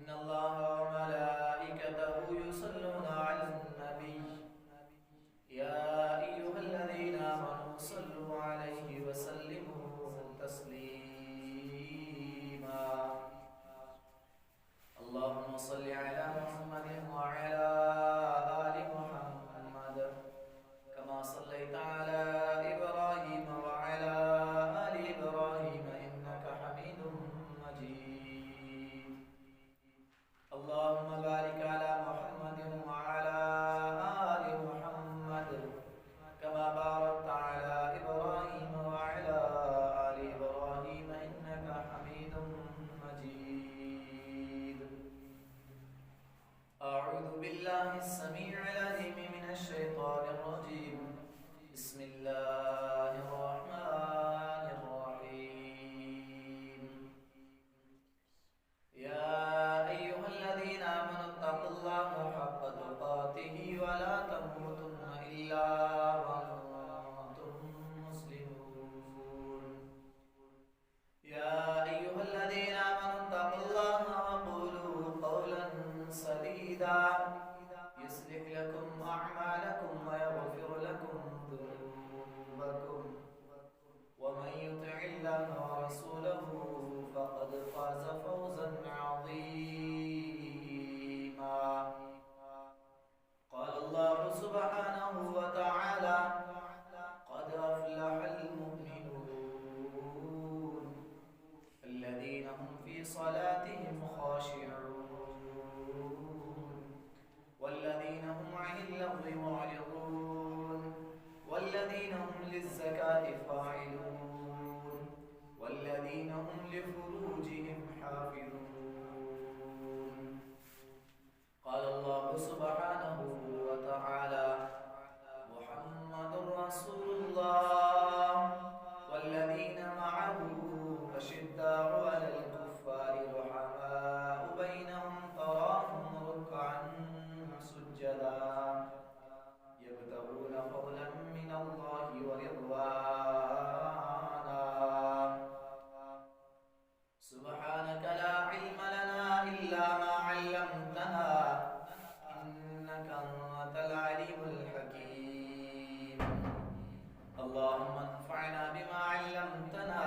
इन्नल्लाह व मलाइकतहु युसल्लूना अलन नबी या अय्युहल्लज़ीना आमनू सल्लु अलैहि व सल्लिमू तस्लीमा। अल्लाहुम्मा सल्लि अला मुहम्मदिन व अला आलि मुहम्मद कमा सल्लैता अला इब्राहीम व अला आलि इब्राहीम इन्नका हमीदुम मजीद। अल्लाहुम्मा बारिक अला मुहम्मदिन व अला आलि मुहम्मद कमा बारकता अला इब्राहीम व अला आलि इब्राहीम इन्नका हमीदुम मजीद। अऊज़ु बिल्लाहि अस्समीउल अलीम मिनश शैतानिर रजीम। बिस्मिल्लाहिर रहमानिर रहीम। या अय्युहल्लज़ीना आमनुत्तक़ुल्लाहा हक़्क़ तुक़ातिही व ला तमूतुन्ना इल्ला व अंतुम मुस्लिमून। या अय्युहल्लज़ीना आमनुत्तक़ुल्लाहा व क़ूलू क़ौलन सदीदा युस्लिह लकुम अअमालकुम व यग़फिर लकुम ज़ुनूबकुम व मन युति'िल्लाह व रसूलहु फ़क़द फ़ाज़ फ़ौज़न अज़ीमा। क़ाल अल्लाहु सुब्हानहु व तआला क़द अफ़लहल मुमिनून अल्लज़ीना हुम फ़ी सलातिहिम ख़ाशिऊन वल्लज़ीना हुम अनिल लग़्वी मुअरिज़ून वल्लज़ीना हुम लिज़्ज़काति फ़ाइलून वल्लज़ीना हुम लिफ़ुरूजिहिम हाफ़िज़ून। क़ाल अल्लाहु सुब्हानहु व तआला मुहम्मदुर रसूलुल्लाह वल्लज़ीना मअहु अशिद्दाउ अलल कुफ़्फ़ारि रुहमाउ बैनहुम तराहुम रुक्अन सुज्जदा यब्तगूना फ़ज़लन मिनल्लाहि व रिज़वाना। सुब्हानक ला इल्म लना इल्ला मा अल्लमतना इन्नका अंतल अलीमुल हकीम। अल्लाहुम्मा अन्फ़अना बिमा अल्लमतना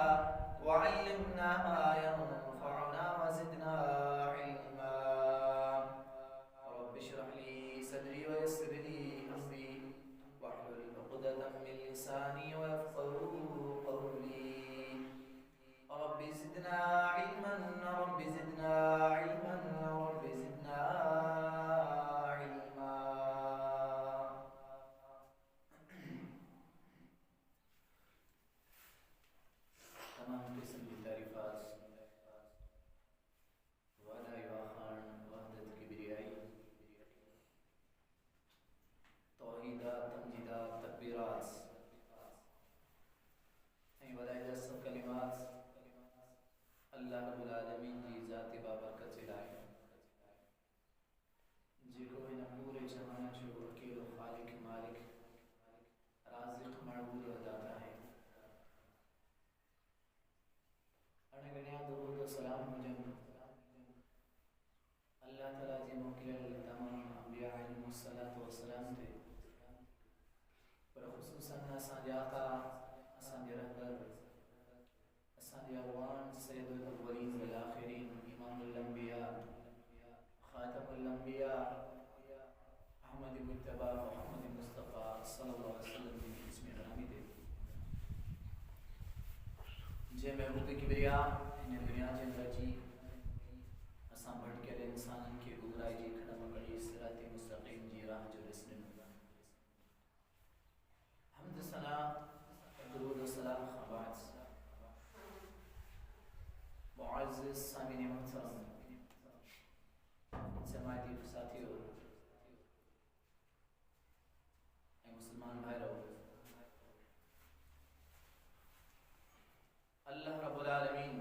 व अल्लिमना मा यंफ़अुना व ज़िदना इल्मा। रब्बि इश्रह ली सदरी व यस्सिर ली अम्री वहलुल उक़दतम मिन लिसानी यफ़क़हू क़ौली। Rabbi ज़िदना इल्मन rabbi ज़िदना इल्मन rabbi ज़िदना इल्मा। तमाम किस्म की तारीफ़ात वाला युआखान वहदत किब्रियाई तौहीदात तमजीदात तकबीरात वलाइदा सब कलिमात अल्लाह रब्बुल आलमीन जी ज़ात बाबरकत लाए जिको इन पूरे जहान जो अकेलो खालिक मालिक राज़िक़ मअबूद व दाता है। अणगणिया दुरूद व सलाम हुजन अल्लाह ताला जी मोकिलियल तमाम अंबिया अलैहिमुस्सलातु वस्सलाम ते पर ख़ुसूसन असांजे आका असांजे रहबर असांजे अगवान सैयदुल अव्वलीन वल आखिरीन इमामुल अंबिया खातमुल अंबिया अहमद मुज्तबा मुहम्मद मुस्तफ़ा सल्लल्लाहु अलैहि वसल्लम जी इसमें ग्रामी दे जे महबूब किब्रिया इन दुनिया जे अंदर जी असां भटकियल इंसानन खे गुमराही जी खड़म कड़ी सिरात मुस्तक़ीम जी राह जो ॾिसण हमद सना दुरूद व सलाम खां बाद मुअज़्ज़िज़ सामिन मुहतरम जमाती साथियों मुसलमान भाइयों, अल्लाह रब्बुल आलमीन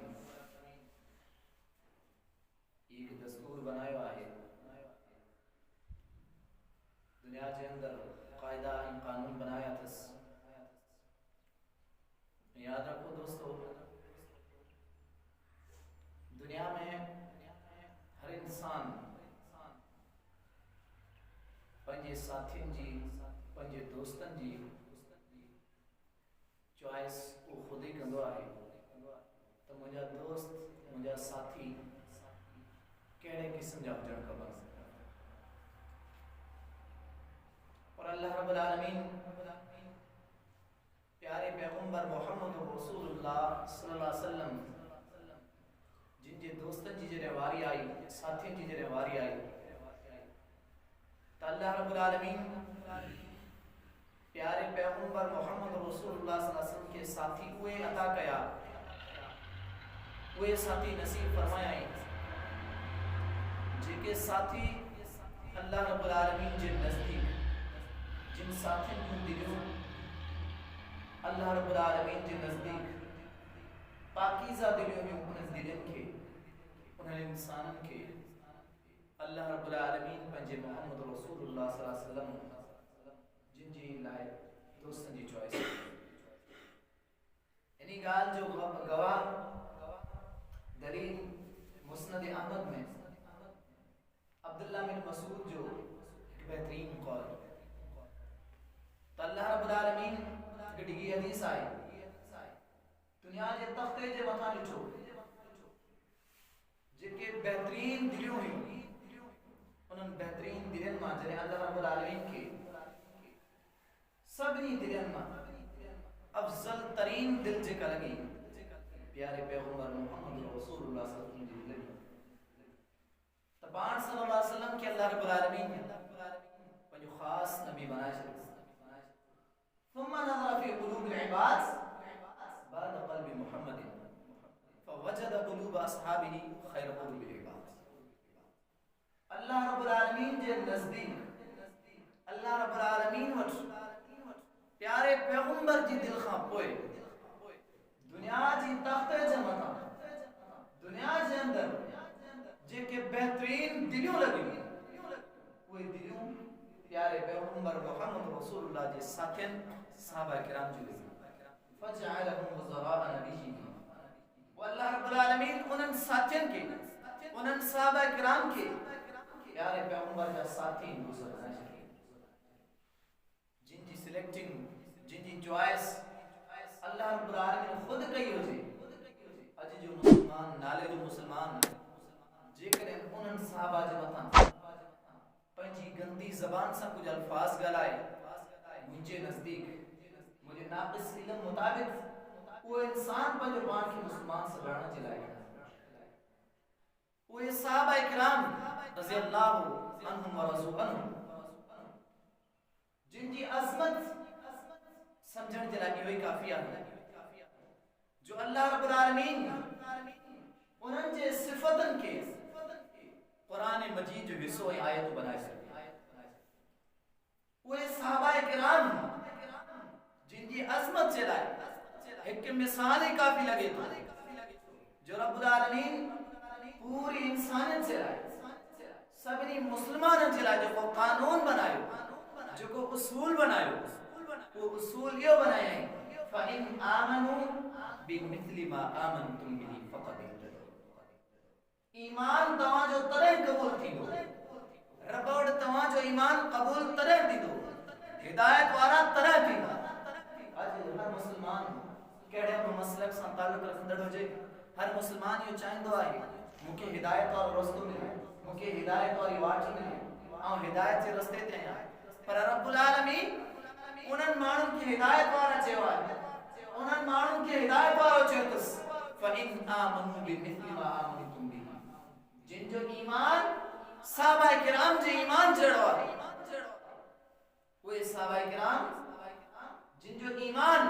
एक दस्तूर बनायो आहे दुनिया के अंदर कायदा कानून बनाया अथस। याद रखो दोस्तों, दुनिया में हर इंसान पंहिंजे साथियुनि जी पंहिंजे दोस्तनि जी चॉइस उहो ख़ुदि ई कंदो आहे त मुंहिंजा दोस्त मुंहिंजा साथी कहिड़े क़िस्म जा हुजणु खपनि। और अल्लाह रब्बुल आलमीन प्यारे पैगंबर मोहम्मद रसूलुल्लाह सल्लल्लाहु अलैहि वसल्लम जिन जे दोस्तनि जी जॾहिं वारी आई, साथियुनि जी जॾहिं वारी आई, त अल्लाह रब्बुल आलमीन प्यारे पैगंबर मोहम्मद रसूलुल्लाह सल्लल्लाहु अलैहि वसल्लम के साथी उहे अता कया, उहे साथी नसीब फरमाया जेके साथी अल्लाह रब्बुल आलमीन जे नज़दीक जिन साथियुनि जूं दिलियूं अल्लाह रब्बुल आलमीन जे नज़दीक पाकीज़ा दिलियूं हुयूं, उन्हनि दिलनि खे उन्हनि इंसाननि खे अल्लाह रब्बुल आलमीन पंहिंजे मोहम्मद रसूलुल्लाह सल्लल्लाहु अलैहि वसल्लम जिन जी लाइ दोस्तनि जी चॉइस इन ॻाल्हि जो गवाह दलील मुस्नद अहमद में अब्दुल्लाह बिन मसूद जो एक बेहतरीन कौल त अल्लाह रब्बुल आलमीन हिकु डिघी हदीस आई दुनिया जे तख़्ते जे मथां ॾिठो जेके बेहतरीन दिलियूं हुयूं, उन्हनि बेहतरीन दिलनि मां जॾहिं अल्लाह रब्बुल आलमीन खे सभिनी दिलनि मां अफज़ल तरीन दिल जेका लॻी प्यारे पैगंबर मोहम्मद रसूलुल्लाह सल्लल्लाहु अलैहि वसल्लम जी त पाण सल्लल्लाहु अलैहि वसल्लम खे अल्लाह रब्बुल आलमीन पंहिंजो ख़ासि नबी बनाए छॾियो। ثم نظر في قلوب العباد بعد قلب محمد فوجد قلوب اصحابه خير قلوب العباد। अल्लाह रब्बुल आलमीन जे नज़दीक अल्लाह रब्बुल आलमीन वटि प्यारे पैगंबर जी दिल खां पोइ दुनिया जी तख़्ते जे मथां दुनिया जे अंदर जेके बेहतरीन दिलियूं लॻियूं उहे दिलियूं प्यारे पैगंबर मोहम्मद रसूलुल्लाह जे साथियुनि सहाबा किराम जी फजअलहुम वज़राअ नबीही वो अल्लाह रब्बुल आलमीन उन्हनि साथियुनि खे उन्हनि सहाबा किराम खे प्यारे पैगंबर जा साथी दोस्त बनाए छॾिया जिन जी सिलेक्टिंग जिन जी चॉइस अल्लाह रब्बुल आलमीन खुद कई हुजे। अॼु जो मुस्लमान नाले जो मुस्लमान जेकॾहिं उन्हनि सहाबा जे मथां पंहिंजी गंदी ज़बान सां कुछ अल्फाज ॻाल्हाए मुंहिंजे नज़दीक मुंहिंजे नाक़िस इल्म मुताबिक़ उहो इंसान पंहिंजो पाण खे मुस्लमान सॾाइण जे लाइ उहे सहाबा इकराम रज़ियल्लाहु अन्हुम व रज़ू अन्हुम जिन जी अज़मत समझण जे लाइ इहो ई काफ़ी आहे जो अल्लाह रब्बुल आलमीन उन्हनि जे सिफ़तनि खे क़ुरान मजीद जो हिस्सो ऐं आयत बनाए छॾी। उहे सहाबा किराम जिन जी अज़मत जे लाइ हिकु मिसाल ई काफ़ी लॻे थो जो रब्बुल आलमीन पूरी इंसानियत जे लाइ सभिनी मुस्लमाननि जे लाइ जेको कानून बनायो जेको उसूल बनायो वो उसूल इहो बनाया फ़इन आमनू बिमिस्लि मा आमनतुम बिही फ़क़द ईमान तव्हांजो तॾहिं क़बूल थींदो रब वटि तव्हांजो ईमान क़बूल तॾहिं थींदो हिदायत वारा तॾहिं थींदा। अॼु हर मुस्लमान कहिड़े बि मसलक सां तालुक़ रखंदड़ हुजे हर मुस्लमान इहो चाहींदो आहे मूंखे हिदायत वारो रस्तो मिले मूंखे हिदायत वारी वाट मिले ऐं हिदायत जे रस्ते ते आहियां पर रब्बुल आलमीन उन्हनि माण्हुनि खे हिदायत वारा चयो आहे उन्हनि माण्हुनि खे हिदायत वारो चयो अथसि फ़इन आमनू बिमिस्लि मा आमनतुम बिही जिन जो ईमान सहाबा किराम जे ईमान जहिड़ो आहे उहे सहाबा किराम जिन जो ईमान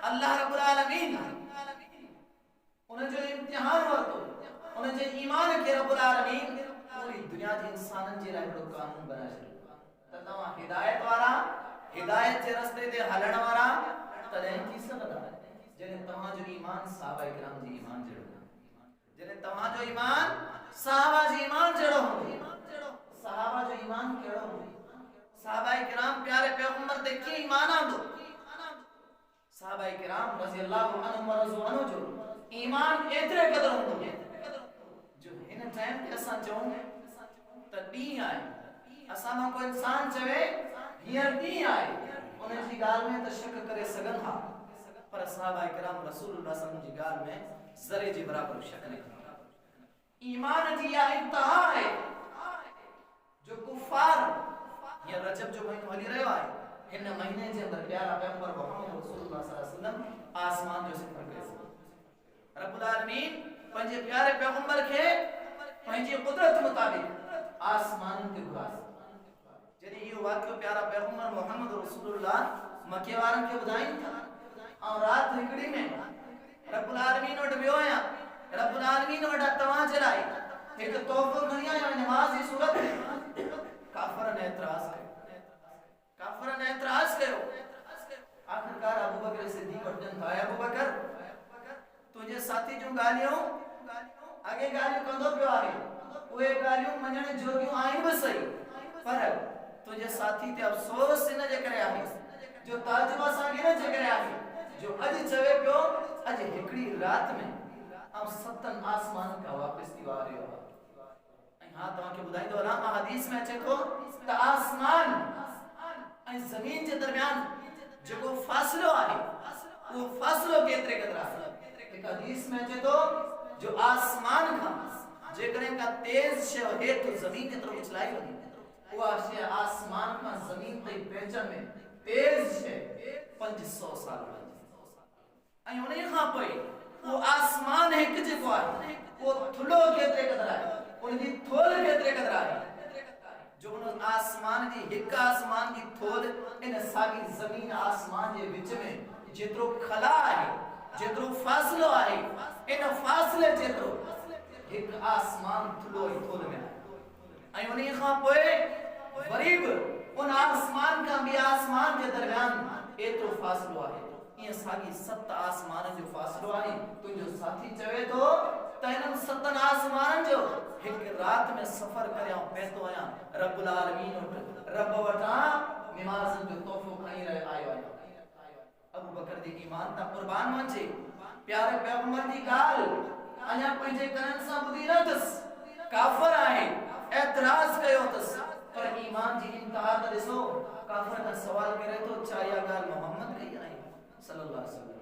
अल्लाह रब्बुल आलमीन उन जो इम्तिहान वरितो उन जे ईमान खे रब्बुल आलमीन पूरी दुनिया जे इंसाननि जे लाइ हिकिड़ो कानून बनाए छॾियो त तव्हां हिदायत वारा हिदायत जे रस्ते ते हलण वारा तॾहिं थी सघंदा जॾहिं तव्हांजो ईमान सहाबा किराम जे ईमान जहिड़ो जॾहिं तव्हांजो ईमान सहाबा जे ईमान जहिड़ो हूंदो। सहाबा जो ईमान कहिड़ो हूंदो सहाबा किराम प्यारे पैगंबर ते कीअं ईमान आंदो सहाबा किराम रज़ियल्लाहु अन्हुम व रज़ू अन्हु जो ईमान एतिरे क़दर हूंदो जो हिन टाइम ते असां चऊं त ॾींहुं आहे असां मां कोई इंसान चवे हींअर ॾींहुं आहे उन जी ॻाल्हि में त शक करे सघनि था, पर सहाबा किराम रसूलुल्लाह सल्लल्लाहु अलैहि वसल्लम जी ॻाल्हि में ज़रे जे बराबर शक न कंदा। ईमान जी इहा इंतहा आहे जो कुफार ये रजब जो महीनो हली रहियो आहे, हिन महीने जे अंदर प्यारा पैगंबर मोहम्मद रसूलुल्लाह सल्लल्लाहु अलैहि वसल्लम आसमान जो सिफर कयो। रब्बुल आलमीन पंहिंजे प्यारे पैगंबर खे पंहिंजी कुदरत मुताबिक आसमान ते घुरायो। जॾहिं इहो वाक़ियो प्यारा पैगंबर मोहम्मद रसूलुल्लाह मके वारनि खे ॿुधाइनि था ऐं राति हिकिड़ी में रब्बुल आलमीन वटि वियो आहियां, रब्बुल आलमीन वटि तव्हां जे लाइ हिकु तोहफ़ो खणी आयो आहियां नमाज़ जी सूरत में। काफ़िरनि एतिराज़ कयो, काफ़िरनि एतिराज़ कयो। आख़िरकार अबू बकर सिद्दीक़ वटि था, अबू बकर तुंहिंजे साथी जूं ॻाल्हियूं अॻे ॻाल्हियूं कंदो पियो आहे, उहे ॻाल्हियूं मञण जोगियूं आहिनि बि सही, पर तुंहिंजे साथी ते अफ़सोस इन जे करे आहे जो ताजुब असांखे न जे करे आहे जो अॼु चवे पियो अॼु हिकिड़ी राति में ऐं 7 आसमान खां वापसि थी वारियो आहे। हाँ तव्हांखे ॿुधाईंदो वञा, हदीस में अचे थो त आसमान ऐं ज़मीन जे दरमियान जेको फ़ासिलो आहे उहो फ़ासिलो केतिरे क़दुरु आहे। हिकु हदीस में अचे थो जो आसमान खां जेकॾहिं का तेज़ शइ हेठि ज़मीन जे तरफ़ उछलाई वञे, उहा शइ आसमान खां ज़मीन ताईं पहुचण में तेज़ शइ 500 साल लॻंदी। ऐं उन खां पोइ उहो आसमान हिकु जेको आहे उहो थुल्हो केतिरे क़दुरु आहे, उनकी थोल केतिरे क़दुरु आहे जो उन आसमान जी हिकु आसमान जी थोल इन साॻी ज़मीन आसमान जे विच में जेतिरो खला आहे, जेतिरो फ़ासिलो आहे, इन फ़ासिले जेतिरो हिकु आसमान थुल्हो ई थोल में आहे। ऐं उन खां पोइ वरी बि उन आसमान खां ॿिए आसमान जे दरमियान एतिरो फ़ासिलो आहे। ईअं साॻी 7 आसमाननि जो फ़ासिलो आहे। तुंहिंजो साथी चवे थो त हिननि 7 आसमाननि जो हिकु राति में सफ़र करे पहुतो आहियां रब्बुल आलमीन वटि, रब वटां निमाज़नि जो तोहफ़ो खणी रहियो आयो आहियां। अबू बकर जे ईमान तां क़ुर्बान वञे, प्यारे पैगंबर जी ॻाल्हि अञा पंहिंजे कननि सां ॿुधी न अथसि, काफ़िर आहे, एतिराज़ कयो अथसि, पर ईमान जी इंतहा त ॾिसो। काफ़िर खां सवाल करे थो छा इहा ॻाल्हि मोहम्मद कई आहे सल्लल्लाहु अलैहि वसल्लम,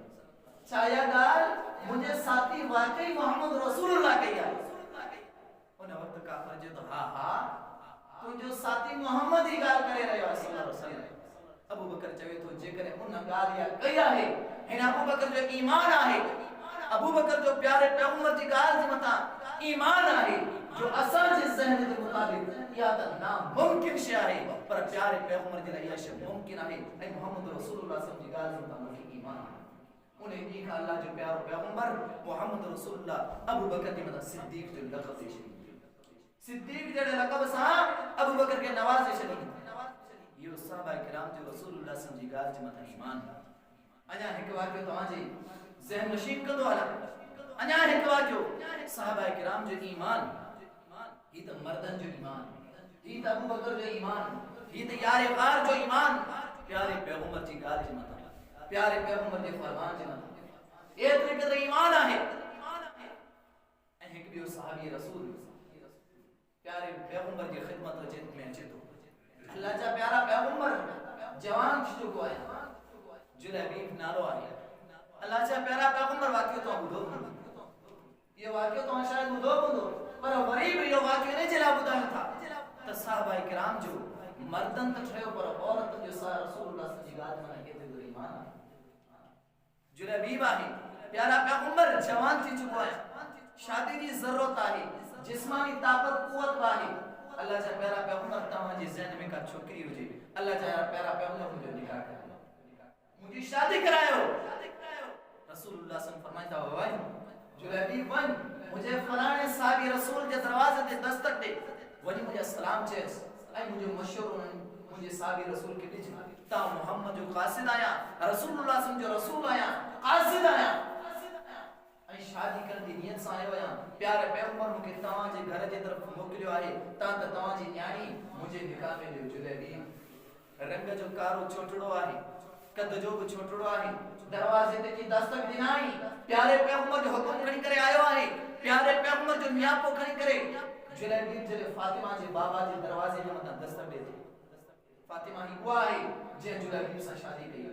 छा इहा ॻाल्हि मुंहिंजे साथी वाकई मोहम्मद रसूलुल्लाह कई आहे? उन वक़्तु काफ़िर चए थो हा हा तुंहिंजो साथी मोहम्मद ही ॻाल्हि करे रहियो आहे सल्लल्लाहु अलैहि वसल्लम। अबू बकर चवे थो जेकॾहिं उन ॻाल्हि या कई आहे, हिन अबू बकर जो ईमान आहे, अबू बकर जो प्यारे पैगंबर जी ॻाल्हि जे मथां ईमान आहे जो असांजे ज़हन जे मुताबिक़ या त नामुमकिन शइ आहे, पर प्यारे पैगंबर जे लाइ इहा शइ मुमकिन आहे। ऐं मोहम्मद रसूलुल्लाह सल्लल्लाहु अलैहि वसल्लम जी ॻाल्हि जे मथां मूंखे ईमान आहे। उन ॾींहुं खां अल्लाह जो प्यारो पैगंबर मोहम्मद रसूलुल्लाह अबू बकर जे मथां सिद्दीक़ जो लक़ब ॾेई छॾियो। सिद्दीक़ जहिड़े लक़ब सां अबू बकर खे नवाज़े छॾियो। इहो सहाबा किराम जो रसूलुल्लाह सल्लल्लाहु अलैहि वसल्लम जी ॻाल्हि जे मथां ईमान। अञा हिकु वाक़ियो तव्हांजे ज़हन नशीन कंदो हलां, अञा हिकु वाक़ियो सहाबा किराम जो ईमान। ही त मर्दन जो ईमान, ही त अबू बकर जो ईमान, ही त यार ग़ार जो ईमान, प्यारे पैगंबर जी ॻाल्हि जे मथां, प्यारे पैगंबर जे फरमान जे मथां एतिरे क़दुरु ईमान आहे। ऐं हिकु ॿियो सहाबी रसूल प्यारे पैगंबर जी ख़िदमत में अचे थो। अल्लाह जा प्यारा पैगंबर जवान थी चुको आहे, जुलैबीब नालो आहे। अल्लाह जा प्यारा पैगंबर वाक़ियो तो ॿुधो हूंदो, इहो वाक़ियो तव्हां शायदि ॿुधो हूंदो, पर वरी बि इहो वाक़ियो इन जे लाइ ॿुधायूं था त सहाबा किराम जो मर्दन त ठहियो पर औरतुनि जो रसूलुल्लाह सल्लल्लाहु अलैहि वसल्लम जी ॻाल्हि माना केतिरो ईमान आहे। जुलैबीब आहे, प्यारा पैगंबर जवान थी चुको आहे, शादी जी ज़रूरत आहे, जिस्मानी ताकत कुवत आहे। अल्लाह जा प्यारा पैगंबर तव्हांजे ज़हन में का छोकिरी हुजे, अल्लाह जा प्यारा पैगंबर मुंहिंजो निकाह करायो, मुंहिंजी शादी करायो। रसूलुल्लाह सल्लल्लाहु अलैहि वसल्लम फरमाईंदा वञ जुलैबीब वञ मुझे फलाणे साहबी रसूल जे दरवाज़े ते दस्तक दे, वञी मुझे सलाम चएस ऐं मुंहिंजो मशवरो मुझे साहबी रसूल के ॾिज ता मोहम्मद जो क़ासिद आया, रसूलुल्लाह सल्लल्लाहु अलैहि वसल्लम जो रसूल आया, क़ासिद आया ऐं शादी करण जी नियत सां आयो आहियां। प्यारे पैगंबर मूंखे तव्हांजे घर जे तरफ़ मोकिलियो आहे त तव्हांजी न्याणी मुंहिंजे निकाह में ॾियो। जुलैबीब रंग जो कारो छोटड़ो आहे, कद जो बि छोटड़ो आहे, दरवाजे ते जी दस्तक ॾिनाई, प्यारे पैगंबर जो हुकुम खणी करे आयो आहे, प्यारे पैगंबर जो नियापो खणी करे जुलैबीब जले फातिमा जे बाबा जे दरवाजे में मत दस्तक दे फातिमा ही हुआ है जे जुलैबीब से शादी कई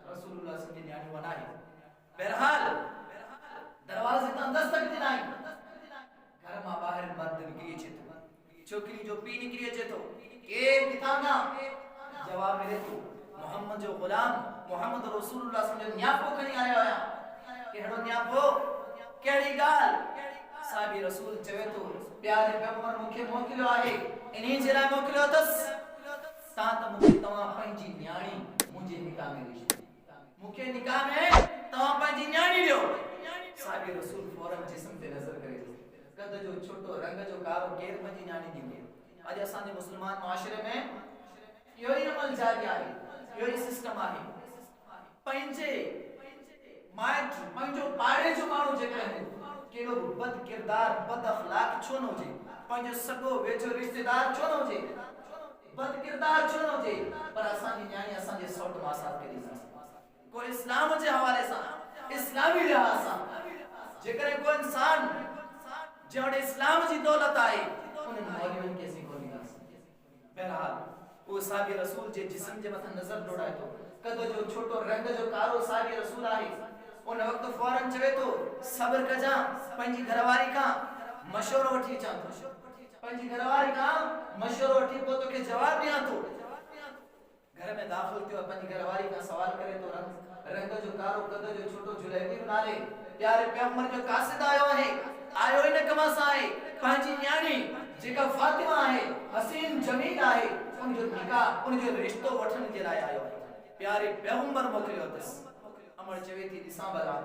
रसूलुल्लाह सल्लल्लाहु अलैहि वसल्लम वना है बहरहाल दरवाजे तक दस्तक दिनाई घर में बाहर मर्द निकली छे छोकरी जो पी निकली छे तो के पिताना जवाब मिले तो मोहम्मद जो गुलाम मोहम्मद रसूलुल्लाह सल्लल्लाहु अलैहि वसल्लम न्यापो खणी आयो आया केड़ो न्यापो केड़ी गाल साबी रसूल चवे तो प्यारे पैगंबर मुखे मोकलियो आहे इन्ही जेला मोकलियो तस ता त मुखे तवा पंजी न्याणी मुझे निकाह में रिश्ते मुखे निकाह में तवा पंजी न्याणी लियो साबी रसूल फौरन जिस्म पे नजर करे कद जो छोटो रंग जो कारो केर पंजी न्याणी दी आज असा जे मुसलमान माशरे में यो ही अमल जारी आहे यो ही सिस्टम आहे पंजे माइट पंजो पाड़े जो मानो जे कहे केड़ो बद किरदार बद अखलाक छो न होजे पंजो सगो वेझो रिश्तेदार छो न होजे बद किरदार छो न होजे पर असा जी न्याणी असा जे सौट मासात के दी को इस्लाम जे हवाले सा इस्लामी लिहाज सा जेकर को इंसान जड़े इस्लाम जी दौलत आए उन मौलवियन के सी को निकास बहरहाल वो साबी रसूल जे जिस्म जे मथा नजर दौड़ाए तो कदो जो छोटो रंग जो कारो साबी रसूल आए उन वक्त फौरन चवे तो सब्र कजा पंजी घरवारी का मशवरो वठी चा पंजी घरवारी का मशवरो वठी को तो के जवाब दिया तो घर में दाखिल थियो पंजी घरवारी का सवाल करे तो रंग जो कारो कदो जो छोटो जुलैबीब नाले प्यारे पैगंबर जो कासिद आयो इन कमासा है पंजी न्याणी जेका फातिमा है हसीन जमीन है उन जो निकाह उन जो रिश्तो वठन जे लाए आयो है प्यारे पैगंबर मोकलियो तस अमर चवे थी दिसा बला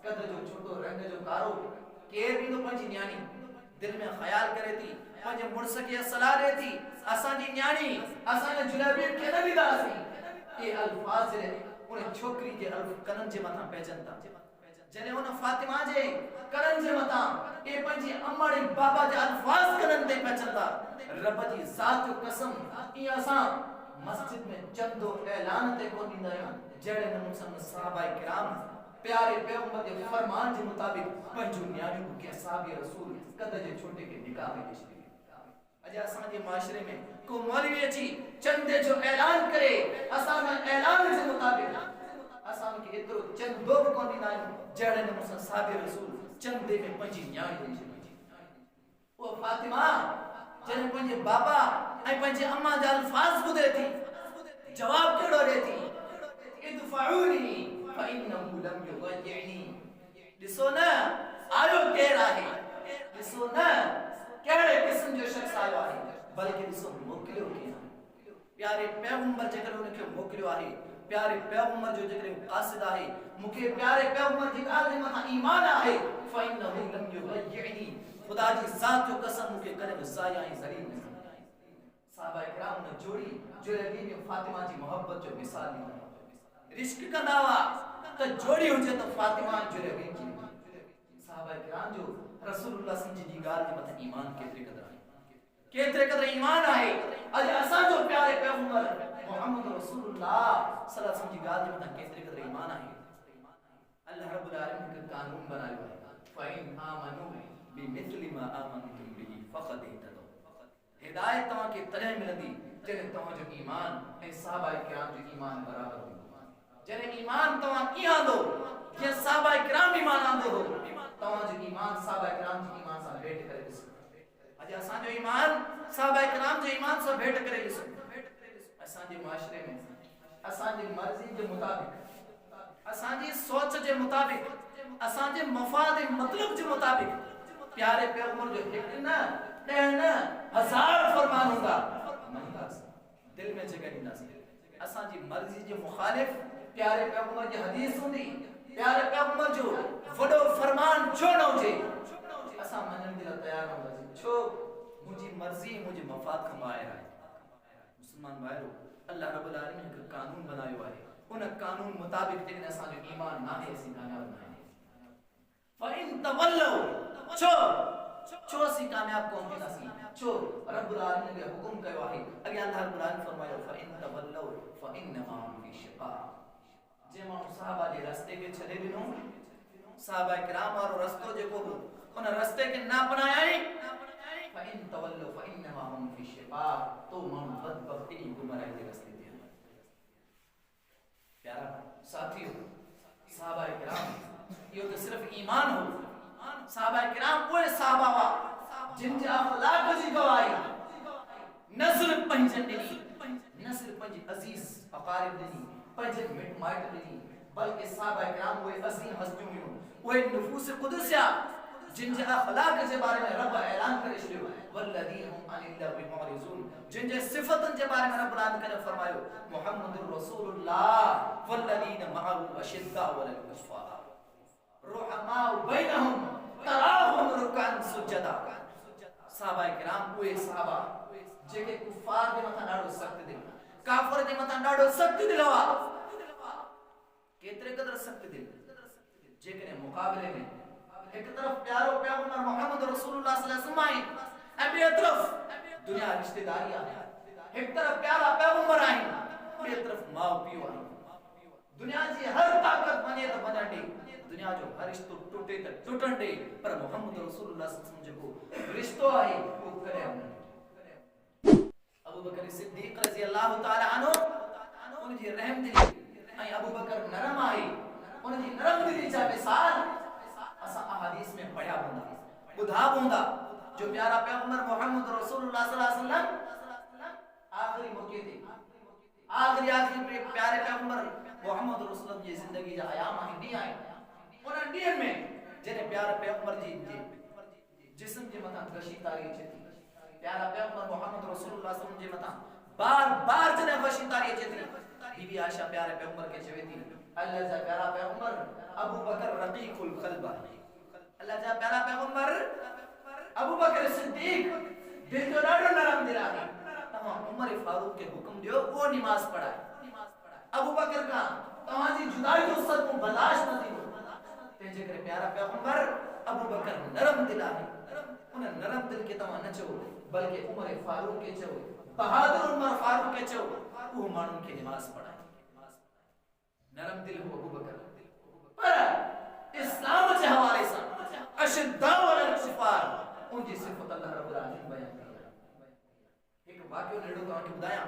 कद जो छोटो रंग जो कारो के भी तो पंजी न्याणी दिल में ख्याल करे थी पंजे मुर्स के सलाह दे थी असा जी न्याणी असा ने जुलैबीब के नबी दासी ये अल्फाज रे उन छोकरी जे अल्फ कनन जे मथा पहचानता जने उन फातिमा जे करन जे मता ए पंजी अम्माड़ी बाबा जे अल्फाज करन ते पहचानता रब जी जात कसम ई असा मस्जिद में चंदो ऐलान ते को दींदा जड़े नमूने सहाबा किराम प्यारे पैगंबर के फरमान के मुताबिक पंजो न्याणी के साहब रसूल कद जे छोटे के निकाह में रिश्ते अजा असा जे माशरे में को मौलवी अची चंदे जो ऐलान करे असा में ऐलान के मुताबिक असा के इतरो चंदो को दींदा जड़े नमूने साहब रसूल चंदे में पंजी न्याणी वो फातिमा जने पंजे बाबा आई पंजे अम्मा जा अल्फाज बुदे थी जवाब केड़ो दे थी इदफऊनी फइन्नहु लम युगयनी दिसो न आयो केर आहे दिसो न केड़े किस्म जो शख्स आयो आहे बल्कि दिसो मोकलियो के प्यारे पैगंबर जकर उनके मोकलियो आहे प्यारे पैगंबर जो जकर कासिद आहे मुके प्यारे पैगंबर जी आदि मथा ईमान आहे फइन्नहु लम युगयनी खुदा जी जात जो कसम के करे जाया ही जरीन साहबा इकराम ने जोड़ी जुलैबीब फातिमा जी मोहब्बत जो मिसाल दी रिश्क का दावा तो जोड़ी हो जे तो फातिमा जुलैबीब जी साहबा इकराम जो रसूलुल्लाह सल्लल्लाहु अलैहि गाल के मत ईमान केतरे कदर ईमान आए आज असा जो प्यारे पैगंबर मोहम्मद रसूलुल्लाह सल्लल्लाहु अलैहि वसल्लम गाल के मत केतरे कदर ईमान आए अल्लाह रब्बुल आलमीन का कानून बनायो है फाइन आमनु बिमिथली मा आमनतुम बिही फक़द इहतदौ हिदायत तवा के तरह मिलदी जने तवा जो ईमान ए सहाबा किराम जो ईमान बराबर हो जने ईमान तवा किया दो ये सहाबा किराम ईमान आंदो हो तवा जो ईमान सहाबा किराम जो ईमान सा भेंट करे दिस आज असा जो ईमान सहाबा किराम जो ईमान सा भेंट करे दिस असा जे माशरे में असा जे मर्जी के मुताबिक असा जी सोच के मुताबिक असा जे मफाद मतलब के मुताबिक प्यारे पैगंबर जो एक ना ना हजार फरमान होगा मंदास दिल में जगह नहीं ना असा जी मर्जी जे मुखालिफ प्यारे पैगंबर की हदीस सुनी प्यारे पैगंबर जो वडो फरमान छो न होजे असा मनन दिल तैयार हो छो मुजी मर्जी मुजी मफाद कमाए है मुसलमान भाईरो अल्लाह रब्बुल आलमीन का कानून बनायो है उन कानून मुताबिक जिन असा जो ईमान ना है ऐसी कामयाब ना है फइन तवल्लो छो सी कामयाब कौन की नसी छो रब्बुल आलमीन के हुक्म कयो है अगे अल्लाह रब्बुल आलमीन फरमायो फइन तवल्लो फइन्नमा फी शिका जे मां सहाबा जे रास्ते के छले दिनो सहाबा किराम और रस्तो जे को उन रास्ते के ना अपनाया फइन तवल्लु फइन्नमा हुम फी शिकाक, तो मन बदबख्ती गुमराही के रास्ते पे। प्यारा साथियों, सहाबा किराम यो तो सिर्फ ईमान हो। सहाबा किराम वो सहाबा जिनके अखलाक जी गवाही नस्ल पंजन दिनी, नस्ल पंज अजीज अकारिब दिनी, पंज मिट माइट दिनी, बल्कि सहाबा किराम वो अजीम हस्तियों वो नफूस कुदसिया जिनके अखलाक के बारे में रब ऐलान करे छो वल्लदीन हुम अनिल लग़वी मुअरिज़ून, जिनके सिफतन के बारे में रब ऐलान करे फरमायो मुहम्मदुर रसूलुल्लाह वल्लदीन मअहु अशिद्दाउ अलल कुफ़ार रुहमाउ बैनहुम तराहुम रुकअन सुजदा। सहाबा किराम वो सहाबा जेके कुफार दे मथा डाडो सख्त दिल, काफिर दे मथा डाडो सख्त दिल हुआ, केतरे कदर सख्त दिल जेके मुकाबले में एक तरफ प्यारो पैगंबर मोहम्मद रसूलुल्लाह सल्लल्लाहु अलैहि वसल्लम है, बे तरफ दुनिया रिश्तेदारियां, एक तरफ प्यारा पैगंबर आए, बे तरफ मां पियो आए। दुनिया जी हर ताकत बने तो बनडे, दुनिया जो हर रिश्तो टूटे तो टूटंडे, पर मोहम्मद रसूलुल्लाह सल्लल्लाहु अलैहि वसल्लम को रिश्तो आए वो करे हमने। अबू बकर सिद्दीक रज़ी अल्लाह ताला अन्हु उनजी रहम दिली ऐं अबू बकर नरम आए, उनजी नरम दिली जा मिसाल असा अहादीस में पढ़या होंदा बुधा होंदा जो प्यारा पैगंबर मोहम्मद रसूलुल्लाह सल्लल्लाहु अलैहि वसल्लम आखिरी मौके थे, आखिरी प्यारे पैगंबर मोहम्मद रसूलुल्लाह जी जिंदगी जा आयाम हिंदी आए उन दिन में जने प्यारे पैगंबर जी जिस्म जे मथा गशी तारी थी, प्यारा पैगंबर मोहम्मद रसूलुल्लाह सल्लल्लाहु अलैहि वसल्लम जे मथा बार-बार जने गशी तारी थी। बीबी आयशा प्यारे पैगंबर के चवे थी अल्लाह जा प्यारा पैगंबर अबू बकर रकीकुल क़ल्ब, अल्लाह जा प्यारा पैगंबर अबू बकर सिद्दीक दिल जो डाडो नरम दिला है, तमाम उमर फारूक के हुक्म दियो वो नमाज पढ़ाए। अबू बकर का तमाजी जुदाई जो सद को बर्दाश्त न थी, ते जेकर प्यारा पैगंबर अबू बकर नरम दिला है, उन नरम दिल के तमा न चो बल्कि उमर फारूक के चो, बहादुर उमर फारूक के चो वो मानूं के नमाज पढ़ाए। नरम दिल हो अबू बकर, पर इस्लाम के हवाले से अशिद्दाउ अलल कुफ़ार उनकी सिफत अल्लाह रब्बुल आलमीन बयान किया। एक वाकया नेड़ो तो आके बताया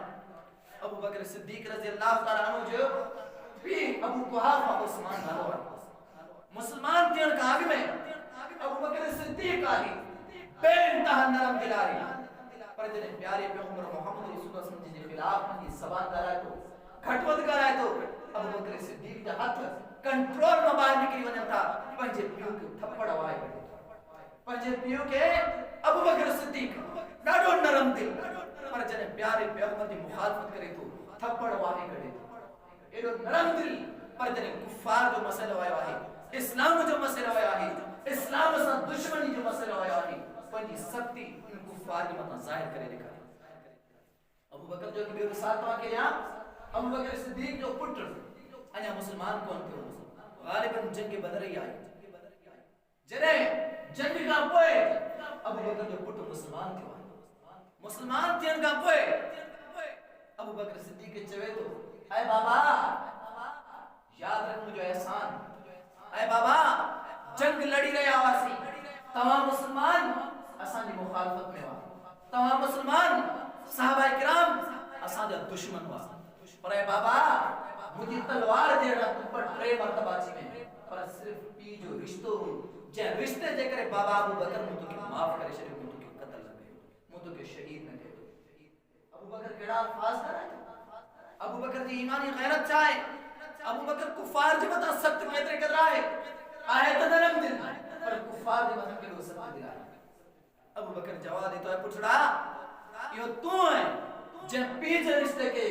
अबू बकर सिद्दीक रज़ी अल्लाह ताला अन्हु जो भी अबू कुहाफा उस्मान नालो मुसलमान के आगे में अबू बकर सिद्दीक आगे बेइंतहा नरम दिलारी, पर जने प्यारे पैगंबर मोहम्मद रसूलुल्लाह सल्लल्लाहु अलैहि वसल्लम के खिलाफ में जबान कराए तो घटवत कराए तो अबू बकर सिद्दीक का हाथ कंट्रोल में बाहर निकली वने था, पंजे पियो के थप्पड़ वाए, पंजे पियो के अबू बकर सिद्दीक डाडो नरम दिल, पर जने प्यारे पैगंबर की मुखालफत करे तो थप्पड़ वाए करे, एडो नरम दिल, पर जने कुफार जो मसला आया है, इस्लाम जो मसला आया है, इस्लाम से दुश्मनी जो मसला आया है, पंजी शक्ति इन कुफार की मत जाहिर करे दिखा। अबू बकर जो के साथ वा के यहां अबू बकर सिद्दीक जो पुत्र अन्य मुसलमान कौन थे, गालिबन जंग के बदर ही आए, जरे जंग का पोए अबू बकर जो पुत्र मुसलमान थे, मुसलमान थे उनका पोए अबू बकर सिद्दीक के चवे तो ऐ बाबा याद रख मुझे एहसान, ऐ बाबा जंग लड़ी रहे आवासी, तमाम मुसलमान असानी मुखालफत में वा, तमाम मुसलमान सहाबा किराम असाजा दुश्मन वा, पर ऐ बाबा मुझे तलवार जेड़ा तुम पर ट्रे मर्तबा ची में, पर सिर्फ पी जो रिश्तो हो जे रिश्ते जे करे बाबा अबू बकर मुझे के माफ करे शरीफ मुझे के कत्ल न करे, मुझे के शहीद न करे। अबू बकर केड़ा अल्फाज कराए, अबू बकर जी ईमानी गैरत चाहे, अबू बकर कुफार जी बता सख्त केतरे कर रहा है, आए तो नरम दिल, पर कुफार जी बता के लो सख्त दिल आए। अबू बकर जवाब देता है पुछड़ा यो तू है जे पीछे रिश्ते के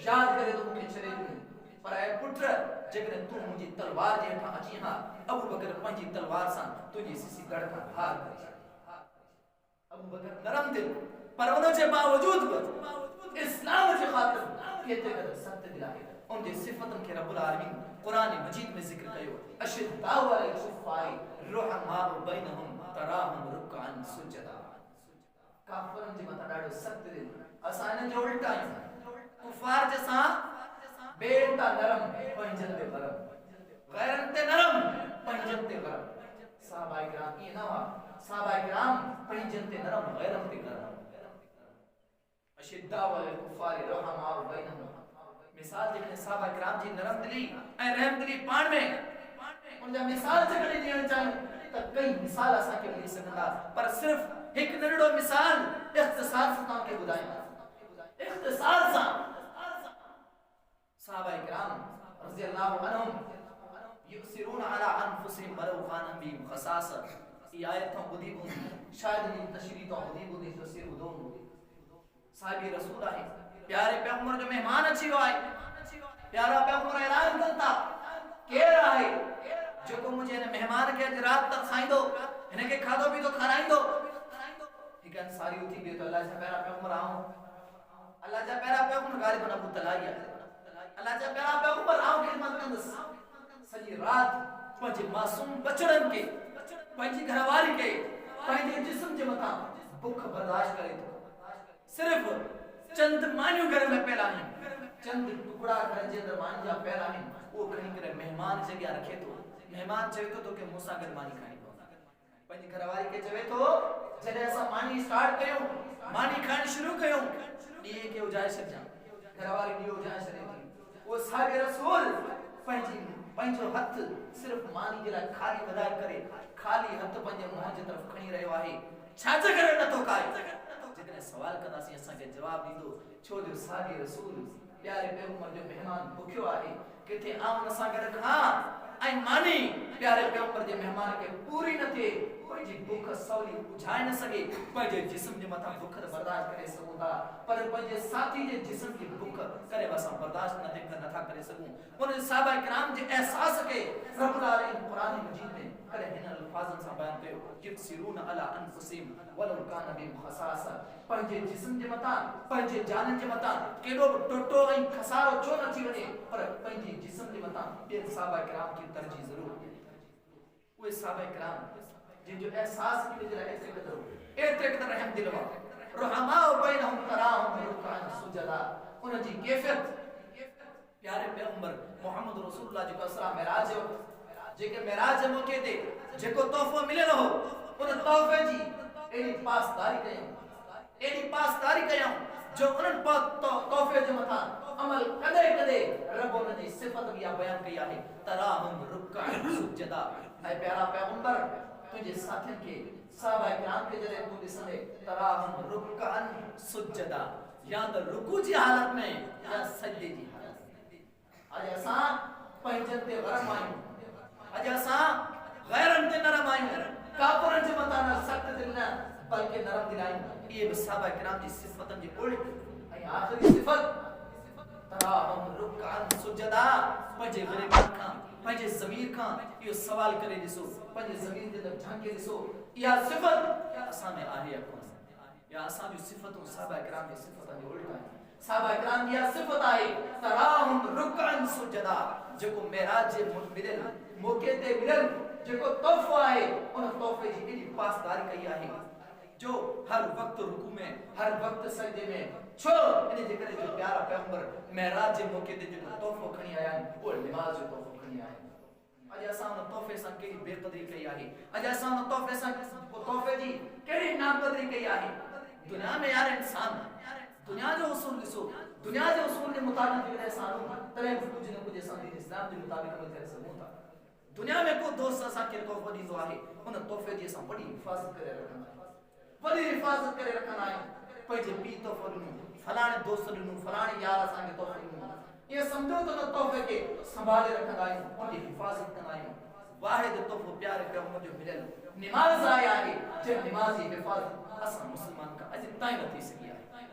याद करे तो मुझे चले नहीं, पर ऐ पुत्र जेकर तू मुझे तलवार जे था अची हां अबू बकर पंजी तलवार सा तुझे सिसी गढ़ का हार करे। अबू बकर नरम दिल, पर उन जे बावजूद इस्लाम के खातिर केते कर सख्त दिल है, उन जे सिफतन के रब्बुल आलमीन कुरान मजीद में जिक्र कयो अशिद्दाउ अलल कुफ़ार रुहमाउ बैनहुम तराहुम रुकअन सुजदा। काफरन जे मता डाडो सख्त दिल असाने जो उल्टा कुफार जैसा बेटा नरम पंजन ते गरम, गैरन ते नरम पंजन ते गरम। सहाबा किराम ये ना साहबा किराम पंहिंजनि ते नरम गैरत ते करन अशिद्दा वल कुफार रहमा बैनहुम मिसाल जेकॾहिं साहबा किराम जी नरम दिली ऐं रहम दिली पाण में उन जा मिसाल जेकॾहिं ॾियण चाहियूं त कई मिसाल असांखे मिली सघंदा पर सिर्फ़ हिकु नंढड़ो मिसाल इख़्तिसार सां तव्हांखे ॿुधाईंदा इख़्तिसार सां साहबा किराम रज़ी अल्लाहु अन्हुम युसिरून अला अनफुसिहिम वलौ कान बिहिम ख़सासा ई आयत ॿुधी हूंदी शायदि इन तशरीह तो ॿुधी हूंदी तफसीर ॿुधो हूंदो साहिबी रसूल आहे प्यारे पैगंबर जो मेहमान अची वियो आहे प्यारा पैगंबर ऐलान कनि था केरु आहे जेको मुंहिंजे हिन मेहमान खे अॼु राति तक खाईंदो हिनखे खाधो पीतो खाराईंदो हिकु अंसारी उथी बियो त अल्लाह जा प्यारा पैगंबर आऊं अल्लाह जा प्यारा पैगंबर ग़ालिबन अबू तलाई आहे अल्लाह जा प्यारा पैगंबर आऊं ख़िदमत कंदुसि सॼी राति पंहिंजे मासूम बचड़नि खे पंहिंजी घरवारी खे पंहिंजे जिस्म जे मथां बुख बर्दाश्त करे थो सिर्फ चंद मानियूं घर में पियल आहिनि चंद टुकड़ा घर जे अंदरि मानी जा पियल आहिनि उहो खणी करे महिमान जे अॻियां रखे थो महिमान चवे थो तोखे मूंसां गॾु मानी खाइणी पवंदी पंहिंजी घरवारी खे चवे थो जॾहिं असां मानी स्टार्ट कयूं मानी खाइण शुरू कयूं ॾीए खे उजाए छॾिजां घरवारी ॾीओ उजाए छॾे थी उहो साहिब रसूल पंहिंजो हथ सिर्फ मानी जे लाइ खाली वधाए करे खाली हथ पंहिंजे मुंहं जे तरफ़ खणी रहियो आहे छाजे करे नथो खाए जेकॾहिं सवाल कंदासीं असांखे जवाब ॾींदो छो जो साहिब रसूल प्यारे पैगंबर जो मेहमान भुखियो आहे किथे आउं असां गॾु खां ऐं मानी प्यारे पैगंबर जे मेहमान खे पूरी न थिए पंहिंजी बुख सवली बुझाए न सघे पंहिंजे जिस्म जे मथां बुख बर्दाश्त करे सघूं था पर पंहिंजे साथी जे जिस्म की बुख करे असां बर्दाश्त नथा करे सघूं उन साहबा किराम जे एहसास खे रब्बुल आलमीन क़ुरान मजीद में करे हिन अल्फाज़न सां बयान कयो युसिरून अला अनफुसिहिम वलौ कान बिहिम ख़सासा पंहिंजे जिस्म जे मथां पंहिंजे जाननि जे मथां केॾो बि टोटो ऐं खसारो छो न थी वञे पर पंहिंजी जिस्म जे मथां ॿियनि साहबा किराम खे तरजीह ज़रूर उहे साहबा किराम जिन जो एहसास की जरा एतरे कदर रहम दिल वा रहमा बैनहुम तराहुम रुकान सुजदा उन जी कैफियत प्यारे पैगंबर मोहम्मद रसूलुल्लाह जी असरा मेराज जेके मेराज मौके ते जेको तोहफो मिलियो हो उन तोहफे जी एडी पासदारी कयूं जो उन तोहफे जे मथा अमल कदे कदे रब उन जी सिफत भी बयान कई आहे तराहुम रुकान सुजदा ऐ प्यारा पैगंबर तुझे साथियन के साहबा किराम के जरे तू दिसने तराहुम रुकान सुजदा या त रुकू जी हालत में या सजदे जी हालत में आज असां पंहिंजनि ते गरम आहियूं आज असां गैरन ते नरम आहियूं काफरन जे मथां न सख्त दिल न बल्कि नरम दिल आहियूं ये साहबा किराम जी सिफतन जी उल्ट ऐं आखिरी सिफत तराहुम रुकान सुजदा पंहिंजे ग़रीबन खां पंहिंजे ज़मीर खां इहो सवाल करे ॾिसो पंहिंजे ज़मीर जे अंदरि झांके ॾिसो इहा सिफत असां में आहे या कोन या असां जूं सिफतूं साहबा किराम जी सिफतनि जे उल्ट आहिनि साहबा किराम जी इहा सिफत आहे तराहुम रुकान सुजदा जेको मेराज जे मिलियल मौके ते मिलियल जेको तोहफ़ो आहे उन तोहफ़े जी एॾी पासदारी कई आहे जो हर वक्त रुकू में हर वक्त सजदे में छो इन जे करे जो प्यारा पैगंबर मेराज जे मौके ते जेको तोहफ़ो खणी आया आहिनि उहो नमाज़ जो तोहफ़ो खणी आया आहिनि अॼु असां उन तोहफ़े सां कहिड़ी बेक़दरी कई आहे अॼु असां उन तोहफ़े जी कहिड़ी नाक़दरी कई आहे दुनिया में यार इंसान दुनिया जो उसूल ॾिसो दुनिया जे उसूल जे मुताबिक़ जेकॾहिं असां हलूं तॾहिं बि कुझु न कुझु असां दीन इस्लाम जे मुताबिक़ अमल करे सघूं था दुनिया में को दोस्त असांखे तोहफ़ो ॾींदो आहे उन तोहफ़े जी असां वॾी हिफ़ाज़त करे रखंदा आहियूं पंहिंजे पीउ तोहफ़ो ॾिनो फलाणे दोस्त ॾिनो फलाणे यार असांखे तोहफ़ो ॾिनो ये समझो तो न तोहफे के संभाले रखंदा आहियूं उनकी हिफाज़त कंदा आहियूं वाहिद तोहफ़ो प्यारे पैगंबर जो मिलियल निमाज़ आहे जे निमाज़ जी हिफाज़त असां मुस्लमान का अॼु ताईं न थी सघी आहे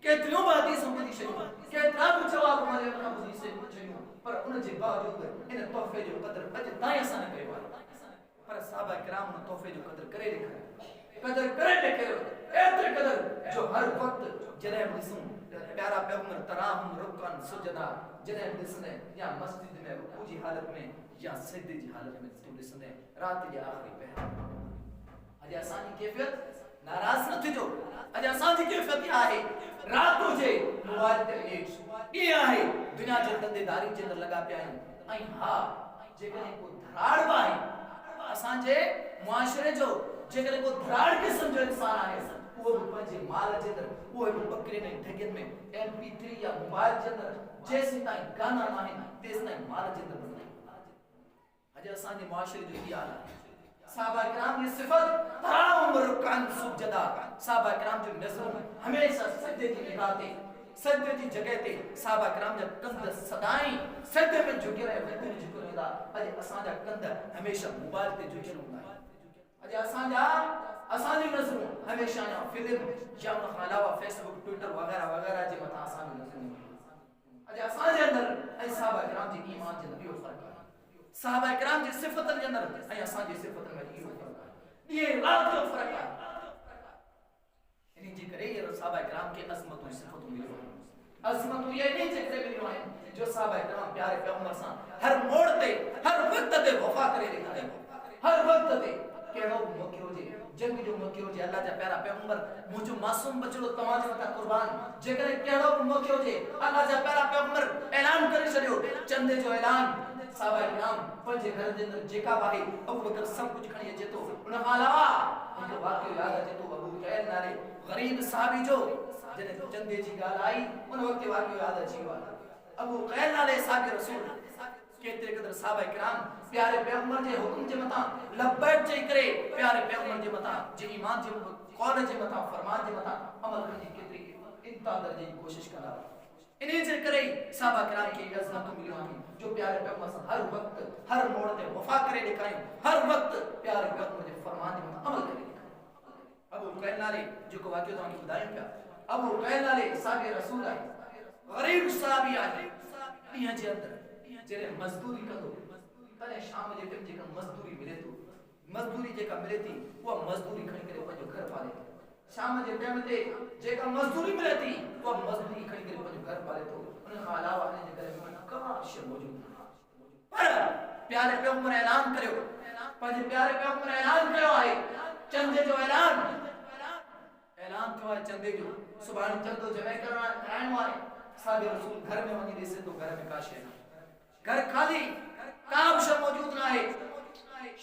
केतिरियूं बि हदीसूं ॿुधी शयूं केतिरा बि जवाब मरे खां ॿुधी शयूं पर उन जे बावजूद इन तोहफ़े जो क़दर अॼु ताईं असां न कयो आहे पर साहबा किराम उन तोहफ़े जो क़दर करे ॾेखारियो एतिरे क़दर जो हर वक्त जॾहिं बि ॾिसूं प्यारा पैगंबर तराहुम रुकान सुजदा जॾहिं बि ॾिसंदे या मस्जिद में रुकू जी हालत में या सजदे जी हालत में तू ॾिसंदे राति जे आख़िरी पहर अॼु असांजी कैफ़ियत नाराज़ न थिजो अॼु असांजी कैफ़ियत आहे राति हुजे मोबाइल ते नेट ईअं आहे दुनिया जे धंधेदारी जे अंदरि लॻा पिया आहियूं ऐं हा जेकॾहिं को धराड़ बि आहे असांजे मुआशरे जो जेकर को धराड़ किस्म जो इंसान आहे वो पंजे माल जे अंदर वो बकरे ने ढगन में MP3 या मोबाइल जे अंदर जैसे ताई गाना ना है तेस ताई माल जे अंदर अज असा जे माशरे जो की हाल है साहबा किराम की सिफत तराम रुकान सुजदा साहबा किराम जो नजर हमेशा सजदे की निगाहते सजदे की जगह ते साहबा किराम जब कंध सदाई सजदे में झुके रहे वेदे में झुके रहंदा अज असा जा कंध हमेशा मोबाइल ते झुके रहंदा अज असा जी नजर हमेशा या फिल्म या अलावा फेसबुक ट्विटर वगैरह वगैरह जे मथा असा नजर अज असा जे अंदर ऐ साहबा किराम जी ईमान जे नबी फर्क साहबा किराम जी सिफतन जे अंदर ऐ असा जी सिफतन में इहो फर्क ये रात जो फर्क है इन जी करे ये साहबा किराम के अजमत और सिफत मिलो अजमत ये नहीं जे करे मिलो है जो साहबा किराम प्यारे पैगंबर सा हर मोड़ ते हर वक्त ते वफा करे दिखाए हर वक्त ते केड़ो मौके हो जे जंग जो मौके हो जे अल्लाह जा प्यारा पैगंबर मुझो मासूम बचड़ो तमा जे मथा कुर्बान जेकर केड़ो मौके हो जे अल्लाह जा प्यारा पैगंबर ऐलान करे छडियो चंदे जो ऐलान साहबा किराम पंजे घर दे अंदर जेका बाही अबू बकर सब कुछ खणी अचे तो उन अलावा उनके वाकई याद अचे तो अबू जहल नाले गरीब साहबी जो जने चंदे जी गाल आई उन वक्त वाकई याद अची वा अबू जहल नाले साहब रसूल केतरे कदर साहबा किराम प्यारे पैगंबर जे हुक्म जे मता लब्बैक जे करे प्यारे पैगंबर जे मता जे ईमान जे कौल जे मता फरमान जे मता अमल करने की केतरी इंतहा दर्जे की कोशिश करा इन्हें जे करे साहबा किराम की अज़मत मिलो जो प्यारे पैगंबर से हर वक्त हर मोड़ ते वफा करे दिखाई हर वक्त प्यारे पैगंबर जे फरमान जे मता अमल करे अबू कहल नाले जो को वाकई तो बुधायो पिया अबू कहल नाले साहब रसूल आहे गरीब साहबी आहे इहा जे अंदर जेरे मजदूरी कदो तने शाम जे टाइम जेका मजदूरी मिले तो मजदूरी जेका मिले थी वो मजदूरी खणी करे पंजो घर पाले शाम जे टाइम ते जेका मजदूरी मिले थी वो मजदूरी खणी करे पंजो घर पाले तो उन अलावा ने जे करे काश मौजूद पर प्यारे पैगंबर ऐलान करियो पंजे प्यारे पैगंबर ऐलान कयो आहे चंदे जो ऐलान कयो आहे चंदे जो सुभाणे चंदो जमे कराइणो आहे साहब रसूल घर में वनी दिसे तो घर में काश है घर खाली काश मौजूद ना है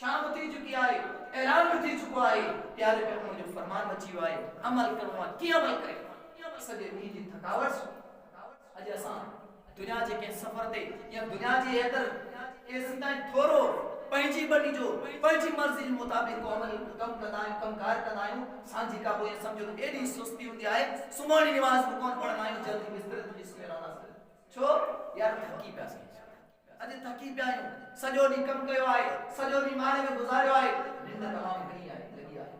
शाम थी चुकी है ऐलान थी चुको है प्यारे पैगंबर जो फरमान बची है अमल करो की अमल करे सजे दी जी थकावट अज असा दुनिया जे के सफर ते या दुनिया जे एदर ए सिंधा थोरो पंजी बनी जो पंजी मर्जी के मुताबिक अमल कम कदाय कम कार कदाय सांझी का बोए समझो तो एडी सुस्ती हुंदी है सुमानी नमाज को कौन पढ़ना है जल्दी बिस्तर जिसमें रहना छो यार थकी प्यास अजे थकी पियायो सजो नी कम कयो आए सजो नी माने में गुजारियो आए निंद तमाम नहीं आए लगी आए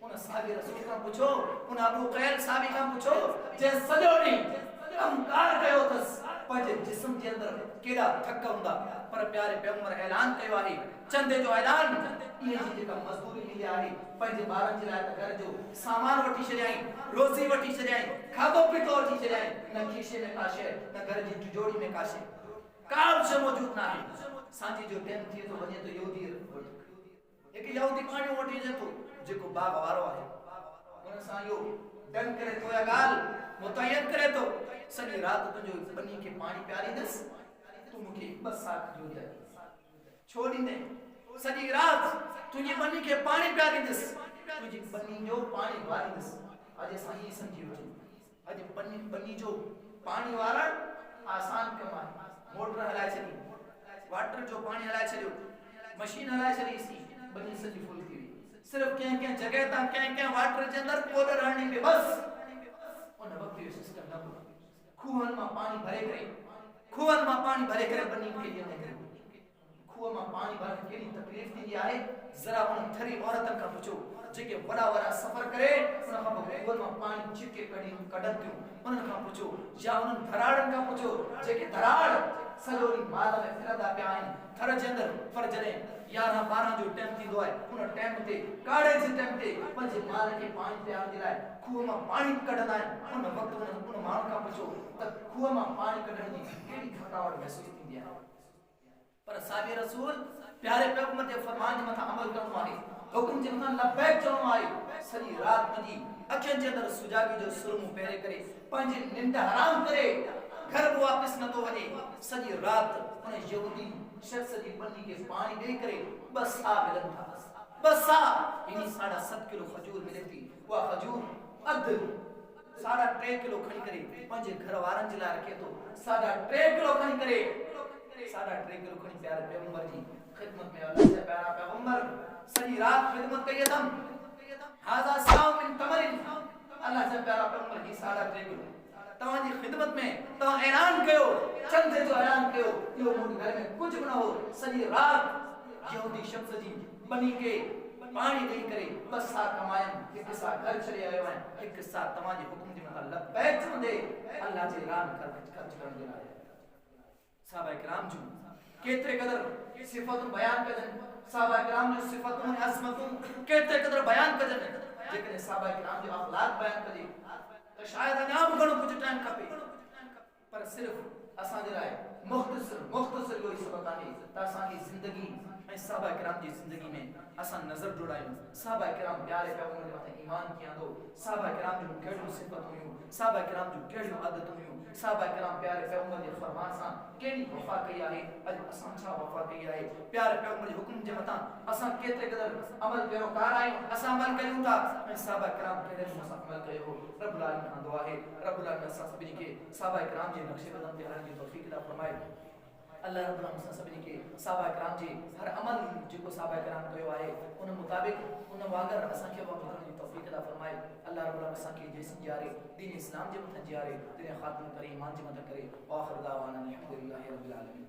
उन साहब रसूल का पूछो उन अबू कैल साहब का पूछो जे सजो नी कम कार कयो तस पंजे जिस्म के अंदर केड़ा थक हुंदा पर प्यारे पैगंबर ऐलान कयो आहे चंदे जो ऐलान ये जी का मजदूरी मिली आहे पंजे बारन जे लाए घर जो सामान वठी छड़ाई रोजी वठी छड़ाई खादो पीतो वठी छड़ाई न खीसे में काशे न घर जी तिजोरी में काशे काम से मौजूद ना है सांझी जो टाइम थी तो वने तो यहूदी एक यहूदी पानी वठी जे तो जेको बाग वारो आहे उन सा यो डन करे तो या गाल मुतयन करे तो सनी रात तुझो बनी के पानी प्यारी दस तू मुके बस साथ जो दिया छोड़ी दे सनी रात तुझे बनी के पानी प्यारी दस तुझे बनी जो पानी वारी दस आज सही समझी वठी आज बनी जो पानी वारा आसान कम है मोटर हलाए छडी वाटर जो पानी हलाए छडियो मशीन हलाए छडी सी बनी सजी फुल थी सिर्फ के जगह ता के वाटर के अंदर पोडर रहने पे बस उन वक्त ये सिस्टम न हो खूहन में पानी भरे करे बनी के लिए नहीं खूह में पानी भर के केड़ी तकलीफ थी आए जरा उन थरी औरतन का पूछो जेके बड़ा सफर करे उन का खूह में पानी छिके कढन थियो उन का पूछो या उन धराड़न का पूछो जेके धराड़ सलोरी माल में फिरदा पे आइन थर जे अंदर पर जने 11 12 जो टाइम थी दोए उन टाइम ते काड़े जे टाइम ते पंजे माल के पानी पे आ दिलाए खूह में पानी कढना है उन वक्त उन माल का पूछो त खूह में पानी कढण दी केड़ी थकावट महसूस थी है पर साहब रसूल प्यारे पैगंबर जे फरमान मथा अमल करनो आहे हुकुम जे मथा लबैक चवनो आहे सॼी रात मजी अखियन जे अंदर सुजागी जो सुरमो पहिरे करे पंहिंजी निंड हराम करे घर वापस न तो वने सॼी रात उन यहूदी शख्स जी बनी के पानी दे करे बस आ मिलन था बस सा इनी 7.5 किलो खजूर मिले थी वा खजूर अध 3.5 किलो खणी करे पंहिंजे घर वारनि जे लाइ रखे थो 3.5 किलो खणी करे 3.5 किलो खणी प्यारे पैगंबर जी खिदमत में अल्लाह से प्यारा पैगंबर सॼी रात खिदमत कई अथम हाज़ा साउ मिन तमरिन अल्लाह से प्यारा पैगंबर जी 3.5 किलो तव्हां जी खिदमत में तव्हां ऐलान कयो चंद जो ऐलान कयो इहो मूं घर में कुछ न हो सॼी रात यहूदी शख्स जी बनी के पानी ॾेई करे 2 सा कमायम हिकु सा घर छॾे आयो आहियां हिकु सा तव्हां जे हुकुम जे मथां लबैक चवंदे अल्लाह जे राह ख़र्च करण जे लाइ सहाबा किराम जूं केतिरे क़दर सिफ़तूं बयान कजनि सहाबा किराम जूं सिफ़तूं अज़मतूं केतिरे क़दर बयान कजनि जेकॾहिं सहाबा किराम जो अख़लाक़ बयान कजे तो शायद अञा बि घणो कुझु टाइम खपे पर सिर्फ़ असांजे लाइ मुख़्तसिर इहो ई सबक़ आहे त असांजी ज़िंदगी ऐं सहाबा किराम जी ज़िंदगी में असां नज़र जोड़ायूं सहाबा किराम प्यारे पैगंबर जे मथां ईमान कीअं आंदो सहाबा किराम जूं कहिड़ियूं सिफ़तूं हुयूं सहाबा किराम जूं कहिड़ियूं आदतूं हुयूं सहाबा किराम प्यारे पैगंबर जे फ़रमान सां कहिड़ी वफ़ा कई आहे अॼु असां छा वफ़ा कई आहे प्यारे पैगंबर जे हुकुम जे मथां असां केतिरे क़दर अमल पैरोकार आहियूं असां अमल कयूं था ऐं सहाबा किराम कहिड़े नमूने सां अमल कयो हो रब्बुल आलमीन खां दुआ आहे रब्बुल आलमीन असां सभिनी खे सहाबा किराम जे नक्शे क़दम ते हलण जी तौफ़ीक़ अता फ़रमाए अल्लाह रब्बुल आलमीन असां सभिनी खे सहाबा किराम जे हर अमल जेको सहाबा किराम कयो आहे उन मुताबिक़ उन वांगुरु असांखे अमल करण जी तौफ़ीक़ अता फ़रमाए अल्लाह रब्बुल आलमीन असांखे जेसिन ॼारे दीन इस्लाम जे मथां ॼारे दुनिया ख़ात्मो करे ईमान जे मथां करे आख़िर दावाना अल्हम्दुलिल्लाहि रब्बिल आलमीन।